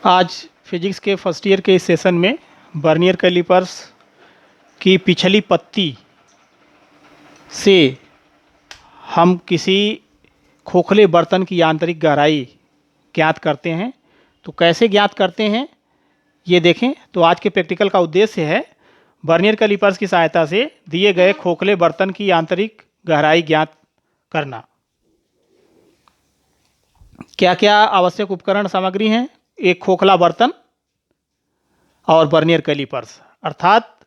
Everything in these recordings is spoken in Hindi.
आज फिजिक्स के फर्स्ट ईयर के इस सेशन में बर्नियर कैलिपर्स की पिछली पत्ती से हम किसी खोखले बर्तन की आंतरिक गहराई ज्ञात करते हैं। तो कैसे ज्ञात करते हैं ये देखें। तो आज के प्रैक्टिकल का उद्देश्य है बर्नियर कैलिपर्स की सहायता से दिए गए खोखले बर्तन की आंतरिक गहराई ज्ञात करना। क्या क्या आवश्यक उपकरण सामग्री हैं? एक खोखला बर्तन और बर्नियर कैलिपर्स, अर्थात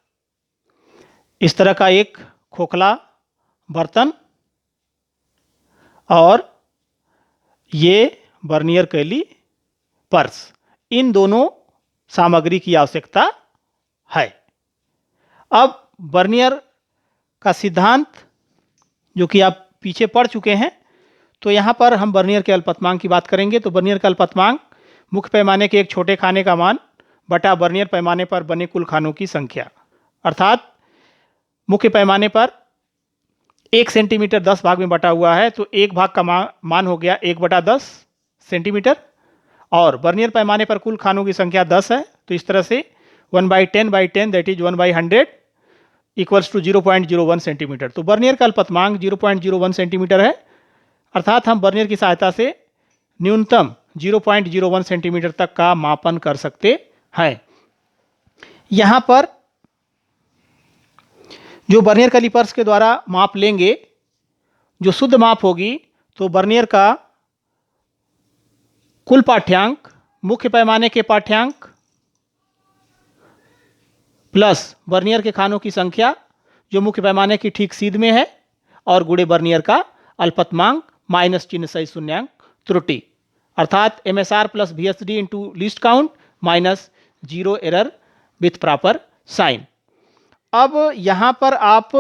इस तरह का एक खोखला बर्तन और ये बर्नियर कैलिपर्स, इन दोनों सामग्री की आवश्यकता है। अब बर्नियर का सिद्धांत जो कि आप पीछे पढ़ चुके हैं, तो यहाँ पर हम बर्नियर के अल्पतमांक की बात करेंगे। तो बर्नियर का अल्पतमांक मुख्य पैमाने के एक छोटे खाने का मान बटा बर्नियर पैमाने पर बने कुल खानों की संख्या, अर्थात मुख्य पैमाने पर 1 सेंटीमीटर 10 भाग में बटा हुआ है, तो एक भाग का मान हो गया 1/10 सेंटीमीटर, और बर्नियर पैमाने पर कुल खानों की संख्या 10 है। तो इस तरह से 1/10/10 that is 1/100 equals to 0.01 centimetre. तो बर्नियर का अल्पतमांक 0.01 सेंटीमीटर है, अर्थात हम बर्नियर की सहायता से न्यूनतम 0.01 सेंटीमीटर तक का मापन कर सकते हैं। यहाँ पर जो बर्नियर कैलिपर्स के द्वारा माप लेंगे, जो शुद्ध माप होगी, तो बर्नियर का कुल पाठ्यांक, मुख्य पैमाने के पाठ्यांक प्लस बर्नियर के खानों की संख्या जो मुख्य पैमाने की ठीक सीध में है, और गुणे बर्नियर का अल्पतमांक माइनस चिन्ह सही शून्यांक त्रुटि, अर्थात MSR plus VSD into least count minus 0 error with proper sign. अब यहाँ पर आप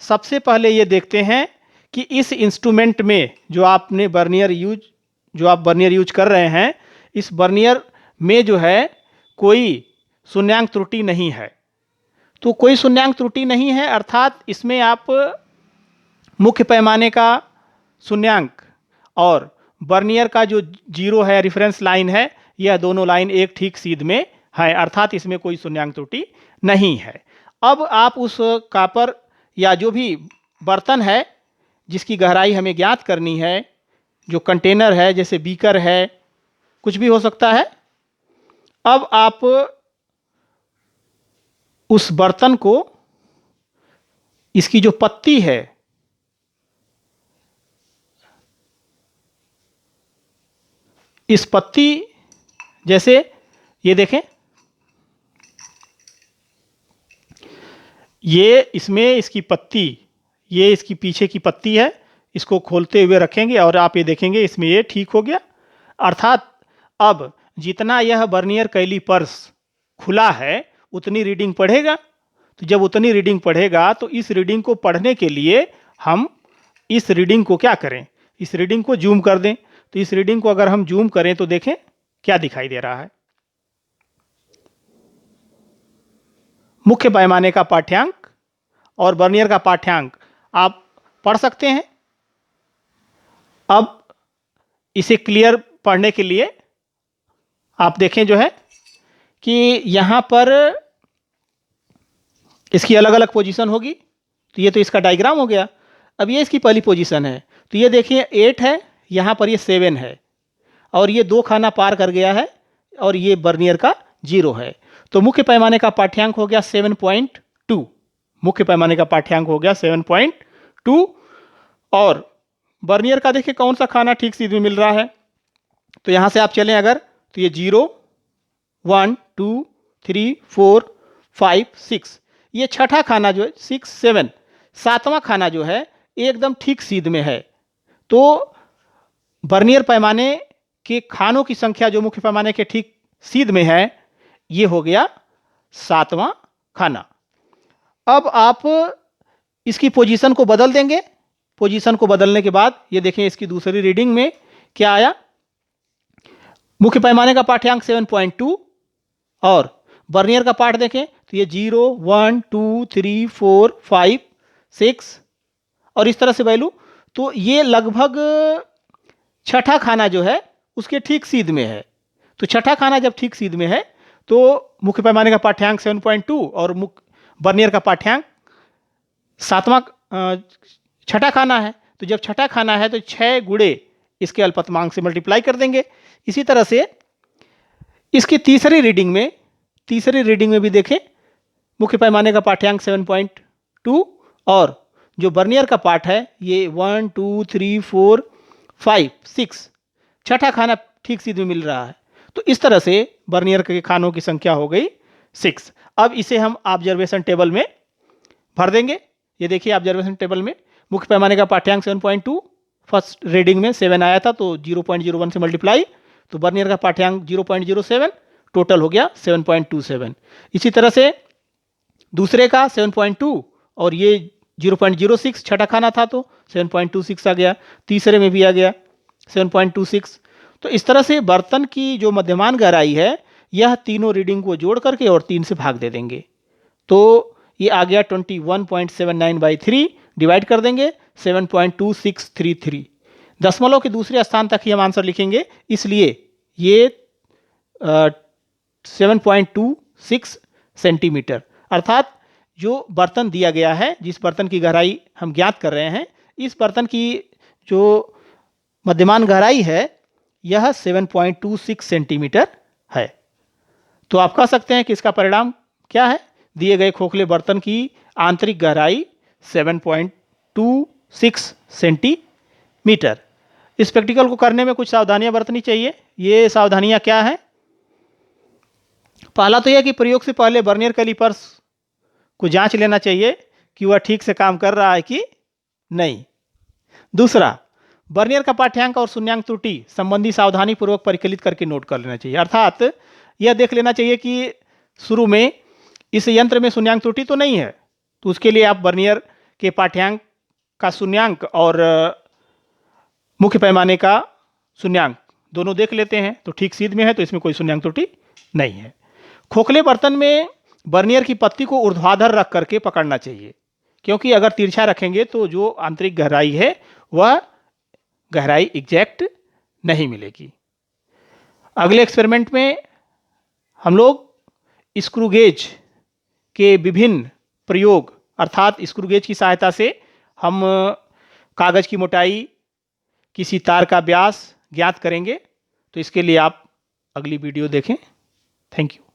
सबसे पहले ये देखते हैं कि इस इंस्ट्रूमेंट में जो आप बर्नियर यूज कर रहे हैं, इस बर्नियर में जो है कोई शून्यांक त्रुटि नहीं है। तो कोई शून्यांक त्रुटि नहीं है, अर्थात इसमें आप मुख्य पैमाने का शून्यांक और बर्नियर का जो 0 है, रेफरेंस लाइन है, यह दोनों लाइन एक ठीक सीध में है, अर्थात इसमें कोई शून्यांक त्रुटि नहीं है। अब आप उस कापर या जो भी बर्तन है जिसकी गहराई हमें ज्ञात करनी है, जो कंटेनर है, जैसे बीकर है, कुछ भी हो सकता है, अब आप उस बर्तन को, इसकी जो पत्ती है, इस पत्ती, जैसे ये देखें, ये इसमें इसकी पत्ती, ये इसकी पीछे की पत्ती है, इसको खोलते हुए रखेंगे और आप ये देखेंगे इसमें ये ठीक हो गया। अर्थात अब जितना यह बर्नियर कैलिपर्स खुला है उतनी रीडिंग पढ़ेगा। तो जब उतनी रीडिंग पढ़ेगा तो इस रीडिंग को पढ़ने के लिए हम इस रीडिंग को क्या करें, इस रीडिंग को जूम कर दें। तो इस रीडिंग को अगर हम जूम करें तो देखें क्या दिखाई दे रहा है। मुख्य पैमाने का पाठ्यांक और बर्नियर का पाठ्यांक आप पढ़ सकते हैं। अब इसे क्लियर पढ़ने के लिए आप देखें जो है कि यहाँ पर इसकी अलग अलग पोजीशन होगी। तो ये तो इसका डायग्राम हो गया। अब ये इसकी पहली पोजीशन है, तो ये देखिए 8 है, यहाँ पर ये 7 है, और ये 2 खाना पार कर गया है, और ये बर्नियर का 0 है। तो मुख्य पैमाने का पाठ्यांक हो गया 7.2, मुख्य पैमाने का पाठ्यांक हो गया 7.2, और बर्नियर का देखिए कौन सा खाना ठीक सीध में मिल रहा है। तो यहाँ से आप चलें अगर, तो ये 0 1 2 3 4 5 6, ये छठा खाना जो है 6 7, सातवां खाना जो है एकदम ठीक सीध में है। तो बर्नियर पैमाने के खानों की संख्या जो मुख्य पैमाने के ठीक सीध में है, ये हो गया 7वां खाना। अब आप इसकी पोजीशन को बदल देंगे। पोजीशन को बदलने के बाद ये देखें इसकी दूसरी रीडिंग में क्या आया। मुख्य पैमाने का पाठ्यांक 7.2 और बर्नियर का पाठ देखें तो ये 0 1 2 3 4 5 6 और इस तरह से वैल्यू। तो ये लगभग छठा खाना जो है उसके ठीक सीध में है। तो छठा खाना जब ठीक सीध में है तो मुख्य पैमाने का पाठ्यांक 7.2 और बर्नियर का पाठ्यांक सातवां छठा खाना है। तो जब छठा खाना है तो 6 गुणे इसके अल्पतमांक से मल्टीप्लाई कर देंगे। इसी तरह से इसकी तीसरी रीडिंग में भी देखें, मुख्य पैमाने का पाठ्यांक 7.2 और जो बर्नियर का पाठ है ये 1 2 3 4 5 6 छठा खाना ठीक सीध में मिल रहा है। तो इस तरह से बर्नियर के खानों की संख्या हो गई 6। अब इसे हम ऑब्जर्वेशन टेबल में भर देंगे। ये देखिए ऑब्जर्वेशन टेबल में मुख्य पैमाने का पाठ्यांक 7.2, फर्स्ट रीडिंग में 7 आया था तो 0.01 से मल्टीप्लाई, तो बर्नियर का पाठ्यांक 0.07, टोटल हो गया 7.27। इसी तरह से दूसरे का 7.2 और ये 0.06 छठा खाना था तो 7.26 आ गया, तीसरे में भी आ गया 7.26। तो इस तरह से बर्तन की जो मध्यमान गहराई है यह तीनों रीडिंग को जोड़ करके और 3 से भाग दे देंगे, तो ये आ गया 21.79/3, डिवाइड कर देंगे 7.2633। दशमलव के दूसरे स्थान तक ही हम आंसर लिखेंगे, इसलिए ये 7.26 सेंटीमीटर, अर्थात जो बर्तन दिया गया है, जिस बर्तन की गहराई हम ज्ञात कर रहे हैं, इस बर्तन की जो मध्यमान गहराई है यह 7.26 सेंटीमीटर है। तो आप कह सकते हैं कि इसका परिणाम क्या है, दिए गए खोखले बर्तन की आंतरिक गहराई 7.26 सेंटीमीटर। इस प्रैक्टिकल को करने में कुछ सावधानियां बरतनी चाहिए। ये सावधानियां क्या हैं? पहला तो यह कि प्रयोग से पहले बर्नियर कैलिपर्स को जांच लेना चाहिए कि वह ठीक से काम कर रहा है कि नहीं। दूसरा, बर्नियर का पाठ्यांक और शून्यांक त्रुटि संबंधी सावधानी पूर्वक परिकलित करके नोट कर लेना चाहिए, अर्थात यह देख लेना चाहिए कि शुरू में इस यंत्र में शून्यांक त्रुटि तो नहीं है, तो उसके लिए आप बर्नियर के पाठ्यांक का शून्यांक और मुख्य पैमाने का शून्यांक दोनों देख लेते हैं, तो ठीक सीध में है तो इसमें कोई शून्यांक त्रुटि नहीं है। खोखले बर्तन में बर्नियर की पत्ती को ऊर्ध्वाधर रख करके पकड़ना चाहिए, क्योंकि अगर तिरछा रखेंगे तो जो आंतरिक गहराई है वह गहराई एग्जैक्ट नहीं मिलेगी। अगले एक्सपेरिमेंट में हम लोग स्क्रू गेज के विभिन्न प्रयोग, अर्थात स्क्रू गेज की सहायता से हम कागज की मोटाई, किसी तार का व्यास ज्ञात करेंगे। तो इसके लिए आप अगली वीडियो देखें। Thank you.